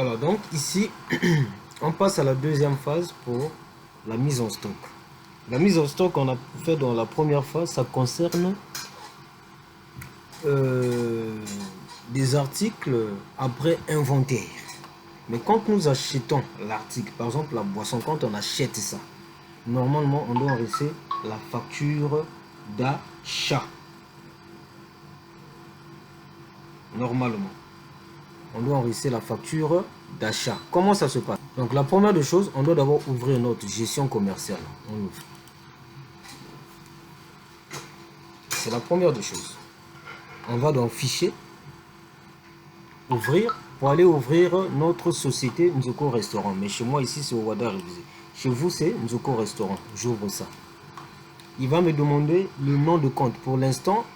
Voilà, donc ici, on passe à la deuxième phase pour la mise en stock. La mise en stock qu'on a fait dans la première phase, ça concerne des articles après inventaire. Mais quand nous achetons l'article, par exemple la boisson, quand on achète ça, normalement on doit enregistrer la facture d'achat. Normalement, on doit enregistrer la facture d'achat. Comment ça se passe? Donc la première des choses, on doit d'abord ouvrir notre gestion commerciale. On ouvre. C'est la première des choses. On va dans fichier, ouvrir, pour aller ouvrir notre société Nzoko Restaurant. Mais chez moi ici c'est au Wada révisé. Chez vous c'est Nzoko Restaurant. J'ouvre ça. Il va me demander le nom de compte. Pour l'instant,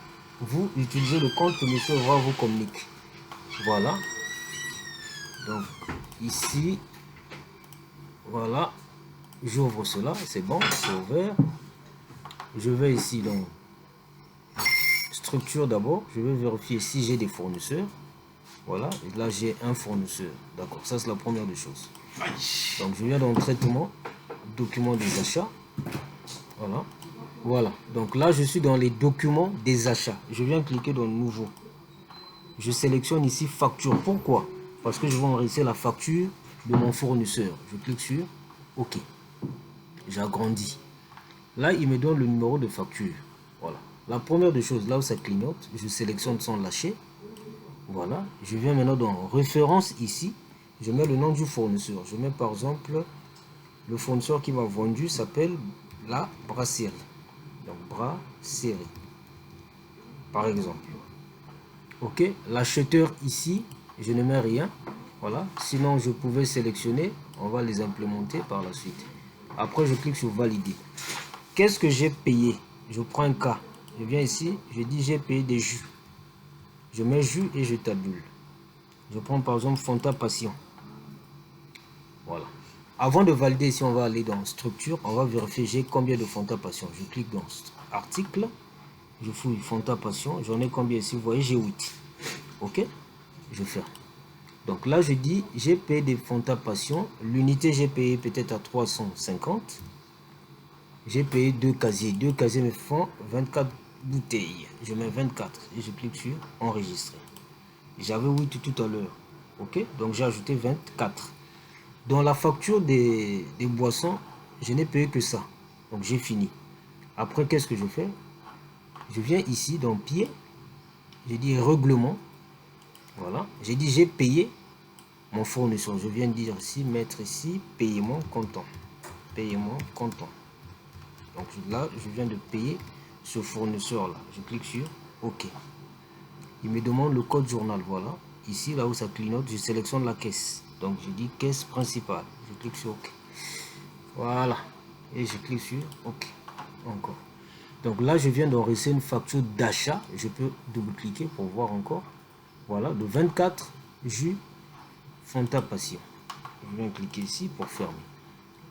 vous utilisez le compte que monsieur Evra vous communique. Voilà. Donc ici, voilà. J'ouvre cela, c'est bon, c'est ouvert. Je vais ici dans structure d'abord. Je vais vérifier si j'ai des fournisseurs. Voilà, et là j'ai un fournisseur. D'accord, ça c'est la première des choses. Donc je viens dans traitement, document des achats. Voilà. Voilà, donc là je suis dans les documents des achats. Je viens cliquer dans nouveau. Je sélectionne ici facture. Pourquoi? Parce que je vais enregistrer la facture de mon fournisseur. Je clique sur OK. J'agrandis. Là, il me donne le numéro de facture. Voilà. La première des choses, là où ça clignote, je sélectionne sans lâcher. Voilà. Je viens maintenant dans référence ici. Je mets le nom du fournisseur. Je mets par exemple, le fournisseur qui m'a vendu s'appelle la brasserie. Donc, brasserie. Par exemple. OK. L'acheteur ici, je ne mets rien. Voilà. Sinon, je pouvais sélectionner. On va les implémenter par la suite. Après, je clique sur valider. Qu'est-ce que j'ai payé? Je prends un cas. Je viens ici. Je dis j'ai payé des jus. Je mets jus et je tabule. Je prends par exemple Fanta Passion. Voilà. Avant de valider, si on va aller dans structure, on va vérifier j'ai combien de Fanta Passion. Je clique dans article. Je fouille Fanta Passion. J'en ai combien ici? Vous voyez, j'ai 8. OK? Je ferme. Donc là, je dis j'ai payé des Fanta Passion. L'unité, j'ai payé peut-être à 350. J'ai payé 2 casiers. 2 casiers me font 24 bouteilles. Je mets 24 et je clique sur enregistrer. J'avais 8 tout à l'heure. OK? Donc j'ai ajouté 24. Dans la facture des boissons, je n'ai payé que ça. Donc j'ai fini. Après, qu'est-ce que je fais? Je viens ici dans pied. J'ai dit règlement. Voilà. J'ai dit j'ai payé mon fournisseur. Je viens de dire ici, mettre ici, paiement comptant. Paiement comptant. Donc là, je viens de payer ce fournisseur-là. Je clique sur OK. Il me demande le code journal. Voilà. Ici, là où ça clignote, je sélectionne la caisse. Donc je dis caisse principale. Je clique sur OK. Voilà. Et je clique sur OK. Encore. Donc là, je viens d'enregistrer une facture d'achat. Je peux double-cliquer pour voir encore. Voilà. De 24 jus Fanta Passion. Je viens cliquer ici pour fermer.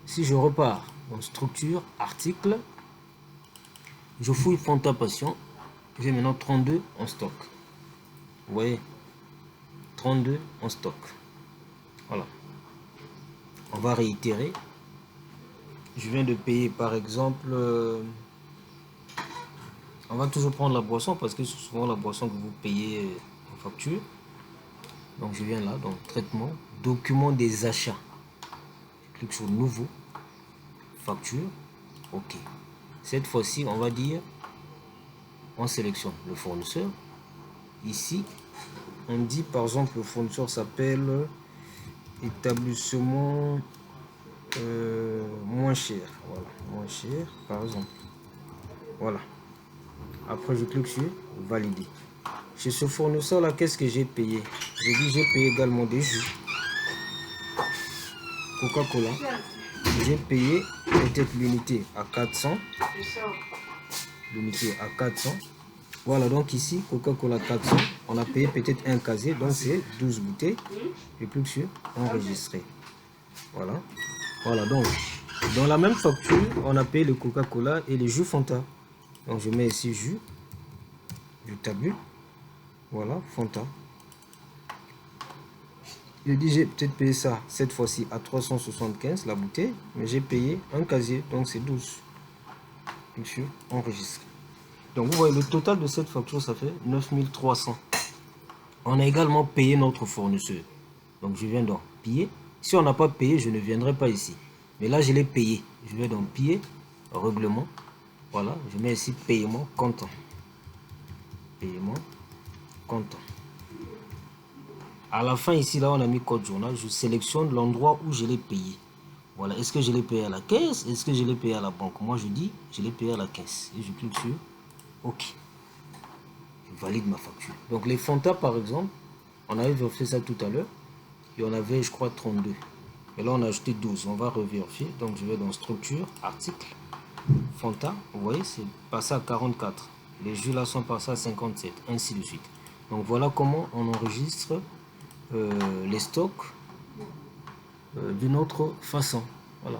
Si je repars en structure, article, je fouille Fanta Passion. J'ai maintenant 32 en stock. Vous voyez, 32 en stock. Voilà. On va réitérer. Je viens de payer par exemple, on va toujours prendre la boisson parce que c'est souvent la boisson que vous payez en facture. Donc je viens là, donc traitement, document des achats. Je clique sur nouveau, facture, OK. Cette fois-ci, on va dire, on sélectionne le fournisseur. Ici, on dit par exemple le fournisseur s'appelle établissement moins cher. Voilà, moins cher par exemple. Voilà. Après, je clique sur valider. Chez ce fournisseur là, qu'est-ce que j'ai payé? J'ai dit j'ai payé également des jus. Coca-Cola. J'ai payé peut-être l'unité à 400. L'unité à 400. Voilà, donc ici, Coca-Cola 400. On a payé peut-être un casier, donc c'est 12 bouteilles. Je clique sur enregistrer. Voilà. Voilà, donc, dans la même facture, on a payé le Coca-Cola et les jus Fanta. Donc, je mets ici jus. Je tabule. Voilà, Fanta. Je dis, j'ai peut-être payé ça cette fois-ci à 375 la bouteille, mais j'ai payé un casier, donc c'est 12. Clique sur enregistrer. Donc vous voyez, le total de cette facture, ça fait 9300. On a également payé notre fournisseur. Donc je viens dans payer. Si on n'a pas payé, je ne viendrai pas ici. Mais là, je l'ai payé. Je vais dans payer, règlement. Voilà, je mets ici paiement comptant. Paiement comptant. À la fin, ici, là, on a mis code journal. Je sélectionne l'endroit où je l'ai payé. Voilà, est-ce que je l'ai payé à la caisse? Est-ce que je l'ai payé à la banque? Moi, je dis, je l'ai payé à la caisse. Et je clique sur OK. Je valide ma facture. Donc, les Fanta, par exemple, on avait vérifié ça tout à l'heure. Et on avait, je crois, 32. Et là, on a ajouté 12. On va revérifier. Donc, je vais dans structure, article, Fanta. Vous voyez, c'est passé à 44. Les jus là sont passés à 57. Ainsi de suite. Donc, voilà comment on enregistre les stocks d'une autre façon. Voilà.